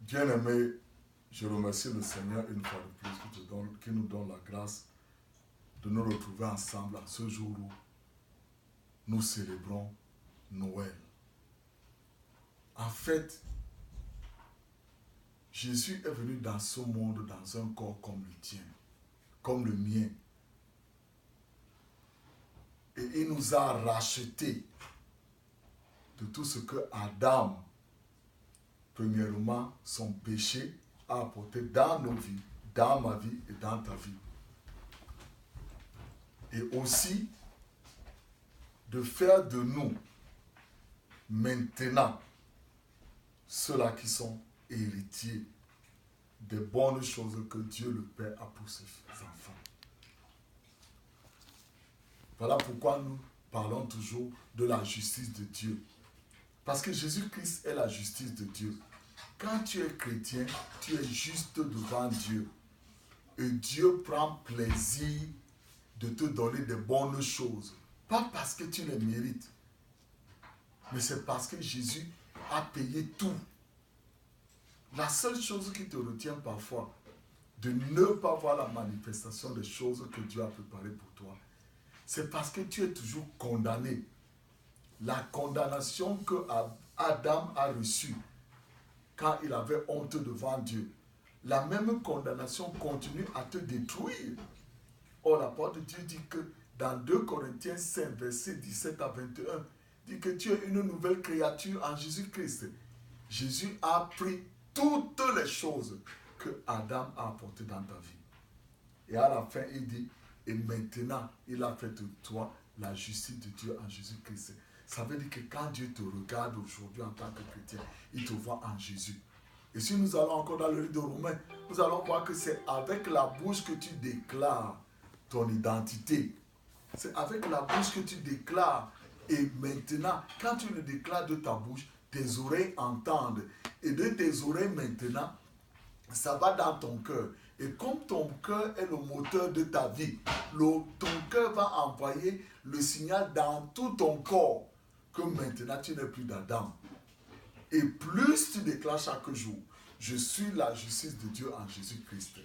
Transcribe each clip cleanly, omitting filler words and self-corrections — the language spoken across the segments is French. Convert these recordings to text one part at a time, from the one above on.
Bien-aimé, je remercie le Seigneur une fois de plus qui nous donne la grâce de nous retrouver ensemble à ce jour où nous célébrons Noël. En fait, Jésus est venu dans ce monde dans un corps comme le tien, comme le mien. Et il nous a rachetés de tout ce que Adam, premièrement, son péché a apporté dans nos vies, dans ma vie et dans ta vie. Et aussi de faire de nous maintenant ceux-là qui sont héritiers des bonnes choses que Dieu le Père a pour ses enfants. Voilà pourquoi nous parlons toujours de la justice de Dieu. Parce que Jésus-Christ est la justice de Dieu. Quand tu es chrétien, tu es juste devant Dieu. Et Dieu prend plaisir de te donner des bonnes choses. Pas parce que tu les mérites, mais c'est parce que Jésus a payé tout. La seule chose qui te retient parfois de ne pas voir la manifestation des choses que Dieu a préparées pour toi, c'est parce que tu es toujours condamné. La condamnation que Adam a reçue quand il avait honte devant Dieu, la même condamnation continue à te détruire. Or, la parole de Dieu dit que dans 2 Corinthiens 5, versets 17 à 21, dit que tu es une nouvelle créature en Jésus-Christ. Jésus a pris toutes les choses que Adam a apportées dans ta vie. Et à la fin, il dit, et maintenant, il a fait de toi la justice de Dieu en Jésus-Christ. Ça veut dire que quand Dieu te regarde aujourd'hui en tant que chrétien, il te voit en Jésus. Et si nous allons encore dans le livre de Romains, nous allons voir que c'est avec la bouche que tu déclares ton identité. C'est avec la bouche que tu déclares. Et maintenant, quand tu le déclares de ta bouche, tes oreilles entendent. Et de tes oreilles maintenant, ça va dans ton cœur. Et comme ton cœur est le moteur de ta vie, ton cœur va envoyer le signal dans tout ton corps que maintenant tu n'es plus d'Adam. Et plus tu déclares chaque jour, je suis la justice de Dieu en Jésus-Christ,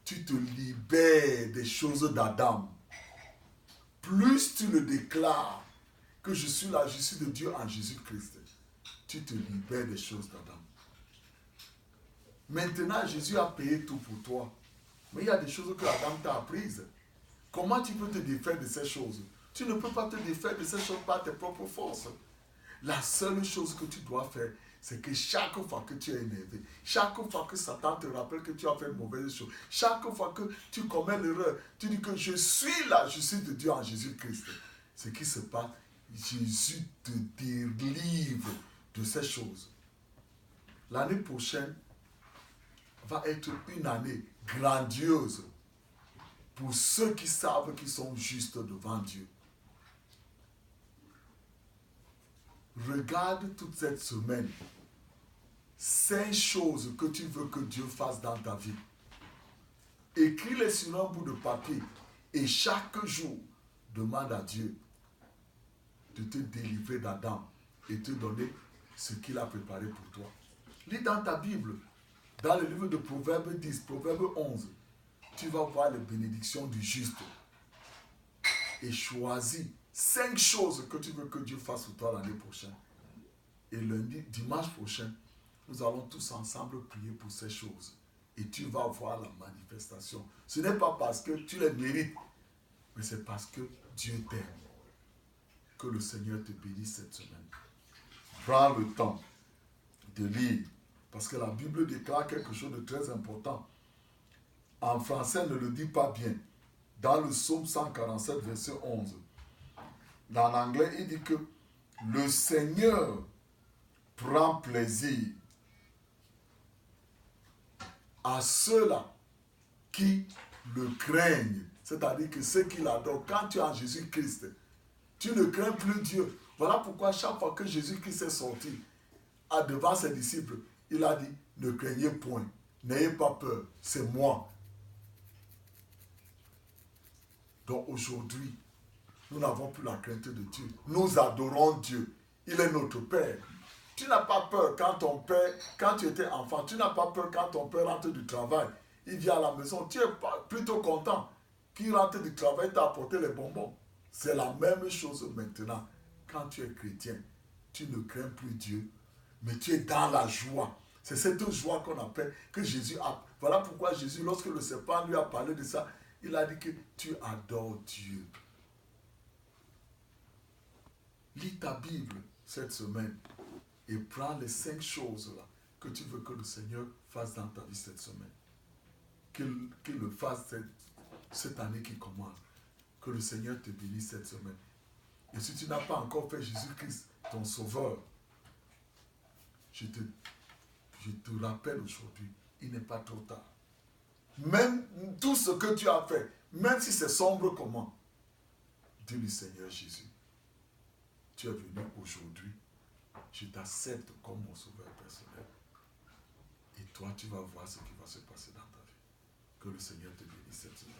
tu te libères des choses d'Adam. Plus tu le déclares que je suis la justice de Dieu en Jésus-Christ, tu te libères des choses d'Adam. Maintenant, Jésus a payé tout pour toi. Mais il y a des choses que Adam t'a apprises. Comment tu peux te défaire de ces choses? Tu ne peux pas te défaire de ces choses par tes propres forces. La seule chose que tu dois faire, c'est que chaque fois que tu es énervé, chaque fois que Satan te rappelle que tu as fait une mauvaise chose, chaque fois que tu commets l'erreur, tu dis que je suis la justice de Dieu en Jésus-Christ. Ce qui se passe, Jésus te délivre de ces choses. L'année prochaine va être une année grandiose pour ceux qui savent qu'ils sont justes devant Dieu. Regarde toute cette semaine 5 choses que tu veux que Dieu fasse dans ta vie. Écris-les sur un bout de papier et chaque jour, demande à Dieu de te délivrer d'Adam et te donner ce qu'il a préparé pour toi. Lis dans ta Bible, dans le livre de Proverbes 10, Proverbes 11, tu vas voir les bénédictions du juste. Et choisis 5 choses que tu veux que Dieu fasse pour toi l'année prochaine. Et dimanche prochain, nous allons tous ensemble prier pour ces choses. Et tu vas voir la manifestation. Ce n'est pas parce que tu les mérites, mais c'est parce que Dieu t'aime. Que le Seigneur te bénisse cette semaine. Prends le temps de lire. Parce que la Bible déclare quelque chose de très important. En français, ne le dit pas bien. Dans le psaume 147, verset 11. Dans l'anglais, il dit que le Seigneur prend plaisir à ceux-là qui le craignent. C'est-à-dire que ceux qui l'adorent. Quand tu es en Jésus-Christ, tu ne crains plus Dieu. Voilà pourquoi chaque fois que Jésus-Christ est sorti devant ses disciples, il a dit, ne craignez point, n'ayez pas peur, c'est moi. Donc aujourd'hui, nous n'avons plus la crainte de Dieu. Nous adorons Dieu. Il est notre Père. Tu n'as pas peur quand ton père, quand tu étais enfant, tu n'as pas peur quand ton père rentre du travail, il vient à la maison, tu es plutôt content qu'il rentre du travail, t'a apporté les bonbons. C'est la même chose maintenant. Quand tu es chrétien, tu ne crains plus Dieu, mais tu es dans la joie. C'est cette joie qu'on appelle, que Jésus a. Voilà pourquoi Jésus, lorsque le serpent lui a parlé de ça, il a dit que tu adores Dieu. Lis ta Bible cette semaine et prends les 5 choses là que tu veux que le Seigneur fasse dans ta vie cette semaine. Qu'il le fasse cette année qui commence. Que le Seigneur te bénisse cette semaine. Et si tu n'as pas encore fait Jésus-Christ, ton sauveur, je te rappelle aujourd'hui, il n'est pas trop tard. Même tout ce que tu as fait, même si c'est sombre comment, dis-lui Seigneur Jésus, tu es venu aujourd'hui, je t'accepte comme mon sauveur personnel. Et toi, tu vas voir ce qui va se passer dans ta vie. Que le Seigneur te bénisse cette semaine.